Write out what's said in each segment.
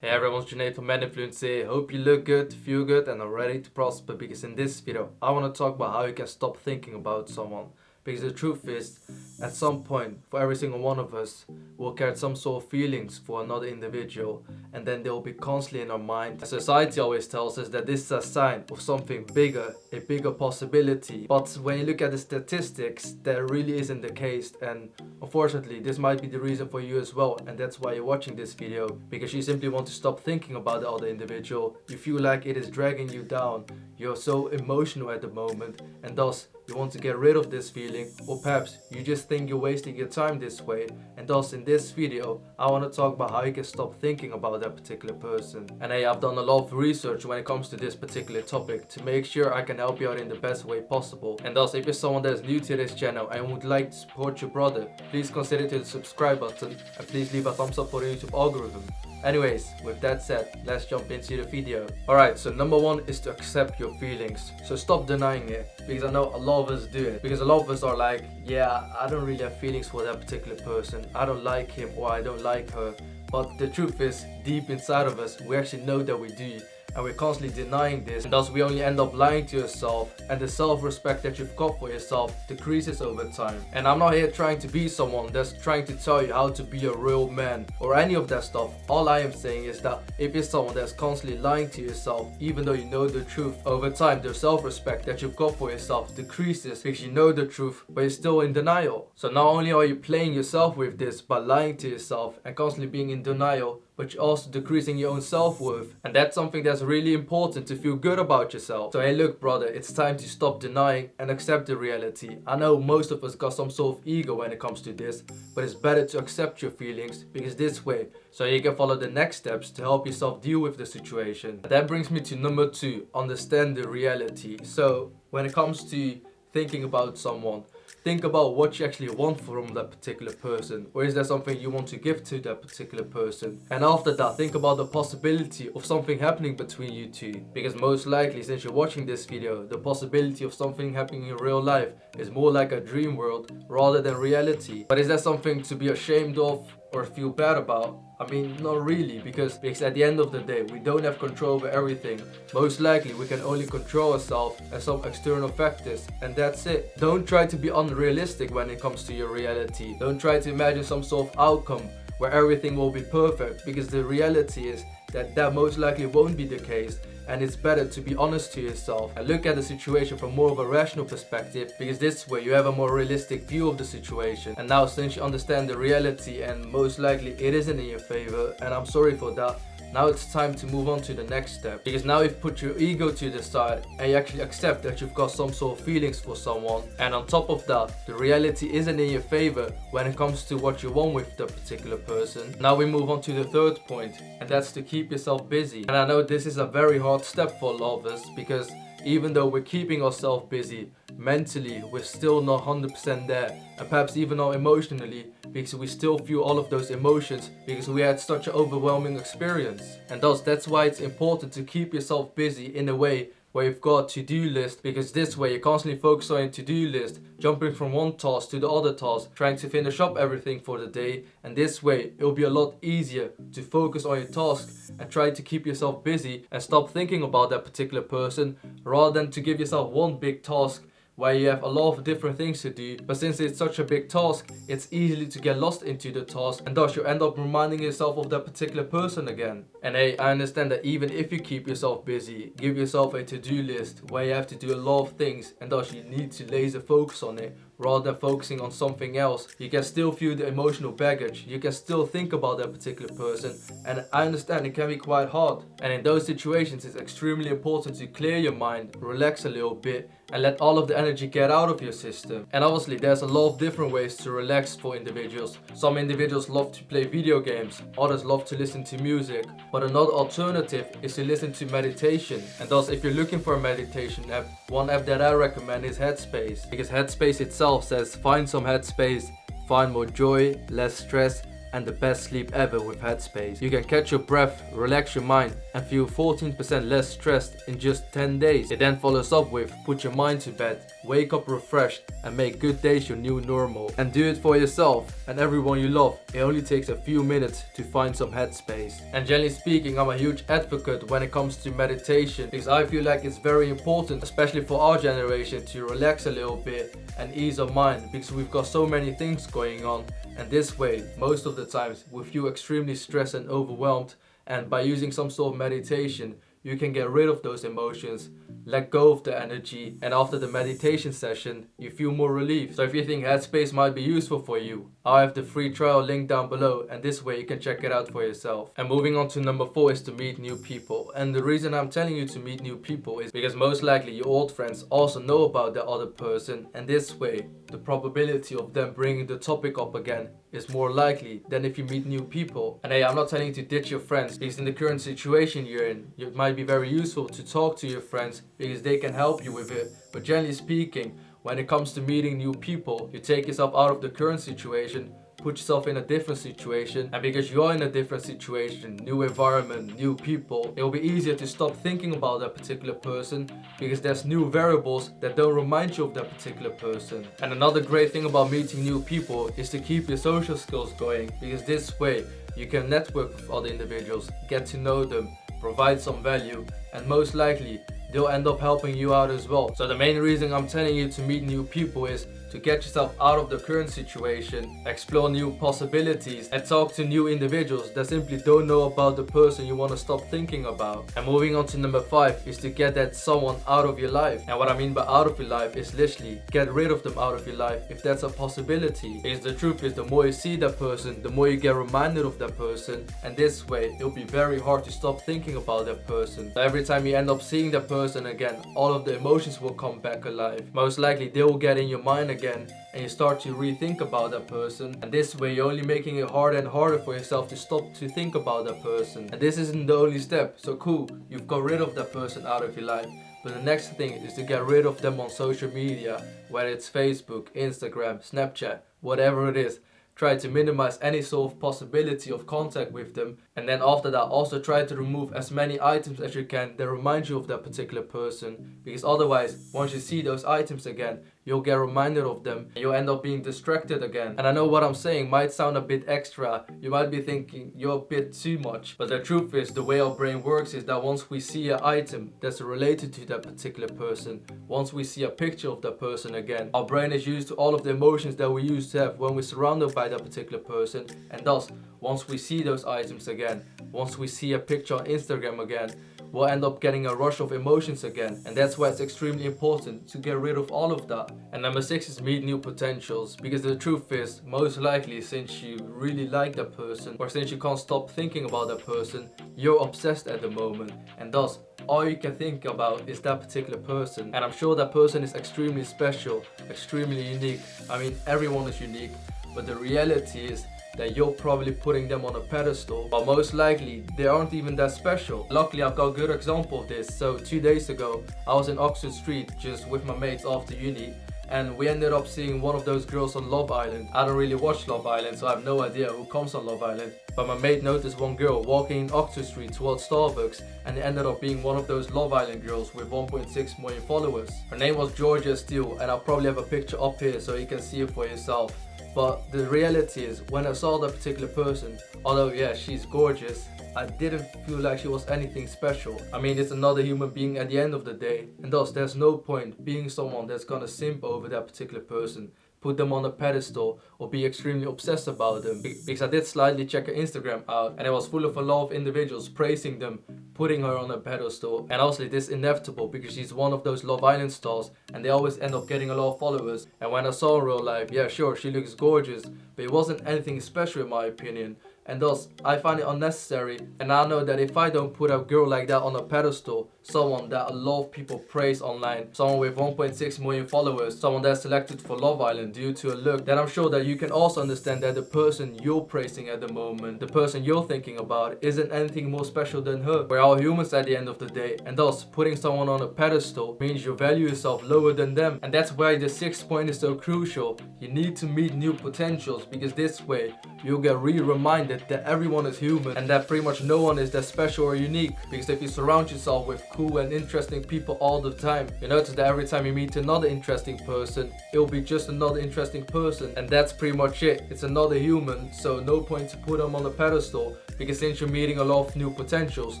Hey everyone, it's Junaid from Meninfluencer. Hope you look good, feel good and are ready to prosper, because in this video I want to talk about how you can stop thinking about someone. Because the truth is, at some point, for every single one of us, we'll carry some sort of feelings for another individual, and then they'll be constantly in our mind. Society always tells us that this is a sign of something bigger, a bigger possibility. But when you look at the statistics, that really isn't the case, and unfortunately this might be the reason for you as well, and that's why you're watching this video, because you simply want to stop thinking about the other individual. You feel like it is dragging you down, you're so emotional at the moment, and thus you want to get rid of this feeling, or perhaps you just think you're wasting your time this way. And thus in this video I want to talk about how you can stop thinking about that particular person. And hey, I've done a lot of research when it comes to this particular topic to make sure I can help you out in the best way possible. And thus, if you're someone that's new to this channel and would like to support your brother, please consider to the subscribe button and please leave a thumbs up for the YouTube algorithm. Anyways, with that said, let's jump into the video. Alright, so number one is to accept your feelings. So stop denying it, because I know a lot of us do it. Because a lot of us are like, yeah, I don't really have feelings for that particular person. I don't like him or I don't like her. But the truth is, deep inside of us, we actually know that we do. And we're constantly denying this, and thus we only end up lying to yourself, and the self-respect that you've got for yourself decreases over time. And I'm not here trying to be someone that's trying to tell you how to be a real man or any of that stuff. All I am saying is that if you're someone that's constantly lying to yourself, even though you know the truth, over time the self-respect that you've got for yourself decreases, because you know the truth but you're still in denial. So not only are you playing yourself with this by lying to yourself and constantly being in denial, but you're also decreasing your own self-worth. And that's something that's really important to feel good about yourself. So hey, look brother, it's time to stop denying and accept the reality. I know most of us got some sort of ego when it comes to this, but it's better to accept your feelings, because this way, so you can follow the next steps to help yourself deal with the situation. That brings me to number two, understand the reality. So when it comes to thinking about someone, think about what you actually want from that particular person, or is there something you want to give to that particular person? And after that, think about the possibility of something happening between you two, because most likely, since you're watching this video, the possibility of something happening in real life is more like a dream world rather than reality. But is that something to be ashamed of or feel bad about? I mean, not really, because at the end of the day, we don't have control over everything. Most likely, we can only control ourselves and some external factors, and that's it. Don't try to be unrealistic when it comes to your reality. Don't try to imagine some sort of outcome where everything will be perfect, because the reality is that most likely won't be the case. And it's better to be honest to yourself and look at the situation from more of a rational perspective, because this way you have a more realistic view of the situation. And now, since you understand the reality and most likely it isn't in your favor, and I'm sorry for that, now it's time to move on to the next step, because now you've put your ego to the side and you actually accept that you've got some sort of feelings for someone. And on top of that, the reality isn't in your favor when it comes to what you want with the particular person. Now we move on to the third point, and that's to keep yourself busy. And I know this is a very hard step for a lot of us, because even though we're keeping ourselves busy, mentally we're still not 100% there, and perhaps even not emotionally, because we still feel all of those emotions because we had such an overwhelming experience. And thus that's why it's important to keep yourself busy in a way where you've got a to-do list, because this way you constantly focus on your to-do list, jumping from one task to the other task, trying to finish up everything for the day. And this way it'll be a lot easier to focus on your task and try to keep yourself busy and stop thinking about that particular person, rather than to give yourself one big task where you have a lot of different things to do. But since it's such a big task, it's easy to get lost into the task, and thus you end up reminding yourself of that particular person again. And hey, I understand that even if you keep yourself busy, give yourself a to-do list where you have to do a lot of things, and thus you need to laser focus on it rather than focusing on something else, you can still feel the emotional baggage. You can still think about that particular person, and I understand it can be quite hard. And in those situations, it's extremely important to clear your mind, relax a little bit, and let all of the energy get out of your system. And obviously there's a lot of different ways to relax for individuals. Some individuals love to play video games, others love to listen to music, but another alternative is to listen to meditation. And thus, if you're looking for a meditation app, one app that I recommend is Headspace, because Headspace itself says find some headspace, find more joy, less stress, and the best sleep ever with Headspace. You can catch your breath, relax your mind, and feel 14% less stressed in just 10 days. It then follows up with put your mind to bed, wake up refreshed, and make good days your new normal. And do it for yourself and everyone you love. It only takes a few minutes to find some Headspace. And generally speaking, I'm a huge advocate when it comes to meditation, because I feel like it's very important, especially for our generation, to relax a little bit and ease our mind, because we've got so many things going on. And this way, most of the times, we feel extremely stressed and overwhelmed. And by using some sort of meditation, you can get rid of those emotions, let go of the energy, and after the meditation session, you feel more relief. So if you think Headspace might be useful for you, I have the free trial link down below, and this way you can check it out for yourself. And moving on to number 4 is to meet new people. And the reason I'm telling you to meet new people is because most likely your old friends also know about the other person, and this way the probability of them bringing the topic up again is more likely than if you meet new people. And hey, I'm not telling you to ditch your friends, because in the current situation you're in, it might be very useful to talk to your friends because they can help you with it. But generally speaking, when it comes to meeting new people, you take yourself out of the current situation, put yourself in a different situation, and because you're in a different situation, new environment, new people, it will be easier to stop thinking about that particular person because there's new variables that don't remind you of that particular person. And another great thing about meeting new people is to keep your social skills going, because this way you can network with other individuals, get to know them, provide some value, and most likely they'll end up helping you out as well. So the main reason I'm telling you to meet new people is to get yourself out of the current situation, explore new possibilities, and talk to new individuals that simply don't know about the person you want to stop thinking about. And moving on to number 5 is to get that someone out of your life. And what I mean by out of your life is literally get rid of them out of your life if that's a possibility. Because the truth is, the more you see that person, the more you get reminded of that person, and this way it'll be very hard to stop thinking about that person. So every time you end up seeing that person again, all of the emotions will come back alive. Most likely they will get in your mind again, and you start to rethink about that person, and this way you're only making it harder and harder for yourself to stop to think about that person. And this isn't the only step. So cool, you've got rid of that person out of your life, but the next thing is to get rid of them on social media, whether it's Facebook, Instagram, Snapchat, whatever it is. Try to minimize any sort of possibility of contact with them, and then after that also try to remove as many items as you can that remind you of that particular person, because otherwise once you see those items again, you'll get reminded of them and you'll end up being distracted again. And I know what I'm saying might sound a bit extra, you might be thinking you're a bit too much, but the truth is, the way our brain works is that once we see an item that's related to that particular person, once we see a picture of that person again, our brain is used to all of the emotions that we used to have when we're surrounded by that particular person, and thus once we see those items again, once we see a picture on Instagram again, we'll end up getting a rush of emotions again. And that's why it's extremely important to get rid of all of that. And number 6 is meet new potentials, because the truth is, most likely since you really like that person, or since you can't stop thinking about that person, you're obsessed at the moment, and thus all you can think about is that particular person. And I'm sure that person is extremely special, extremely unique. I mean, everyone is unique, but the reality is that you're probably putting them on a pedestal, but most likely they aren't even that special. Luckily, I've got a good example of this. So 2 days ago, I was in Oxford Street just with my mates after uni, and we ended up seeing one of those girls on Love Island. I don't really watch Love Island, so I have no idea who comes on Love Island, but my mate noticed one girl walking in Oxford Street towards Starbucks, and it ended up being one of those Love Island girls with 1.6 million followers. Her name was Georgia Steele, and I'll probably have a picture up here so you can see it for yourself. But the reality is, when I saw that particular person, although yeah, she's gorgeous, I didn't feel like she was anything special. I mean, it's another human being at the end of the day, and thus there's no point being someone that's gonna simp over that particular person, put them on a pedestal, or be extremely obsessed about them. Because I did slightly check her Instagram out, and it was full of a lot of individuals praising them, putting her on a pedestal. And honestly, this is inevitable because she's one of those Love Island stars, and they always end up getting a lot of followers. And when I saw her in real life, yeah, sure, she looks gorgeous, but it wasn't anything special in my opinion. and thus I find it unnecessary. And I know that if I don't put a girl like that on a pedestal, someone that a lot of people praise online, someone with 1.6 million followers, someone that's selected for Love Island due to a look, then I'm sure that you can also understand that the person you're praising at the moment, the person you're thinking about, isn't anything more special than her. We're all humans at the end of the day, and thus putting someone on a pedestal means you value yourself lower than them. And that's why the sixth point is so crucial. You need to meet new potentials, because this way you'll get reminded that everyone is human and that pretty much no one is that special or unique. Because if you surround yourself with cool and interesting people all the time, you notice that every time you meet another interesting person, it'll be just another interesting person, and that's pretty much it. It's another human, so no point to put them on a pedestal, because since you're meeting a lot of new potentials,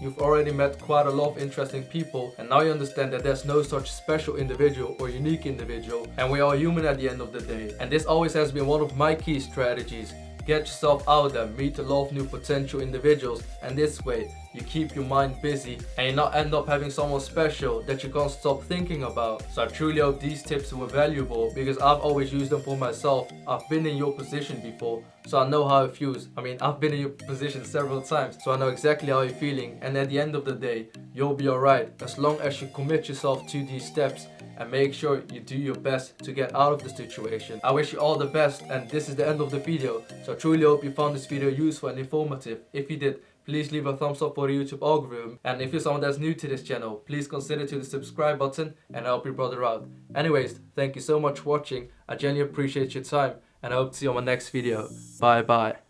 you've already met quite a lot of interesting people, and now you understand that there's no such special individual or unique individual, and we're all human at the end of the day. And this always has been one of my key strategies. Get yourself out there, meet a lot of new potential individuals, and this way you keep your mind busy and you not end up having someone special that you can't stop thinking about. So I truly hope these tips were valuable, because I've always used them for myself. I've been in your position before, so I know how it feels. I mean, I've been in your position several times, so I know exactly how you're feeling. And at the end of the day, you'll be alright as long as you commit yourself to these steps and make sure you do your best to get out of the situation. I wish you all the best, and this is the end of the video. So I truly hope you found this video useful and informative. If you did, please leave a thumbs up for the YouTube algorithm. And if you're someone that's new to this channel, please consider to the subscribe button and help your brother out. Anyways, thank you so much for watching. I genuinely appreciate your time, and I hope to see you on my next video. Bye bye.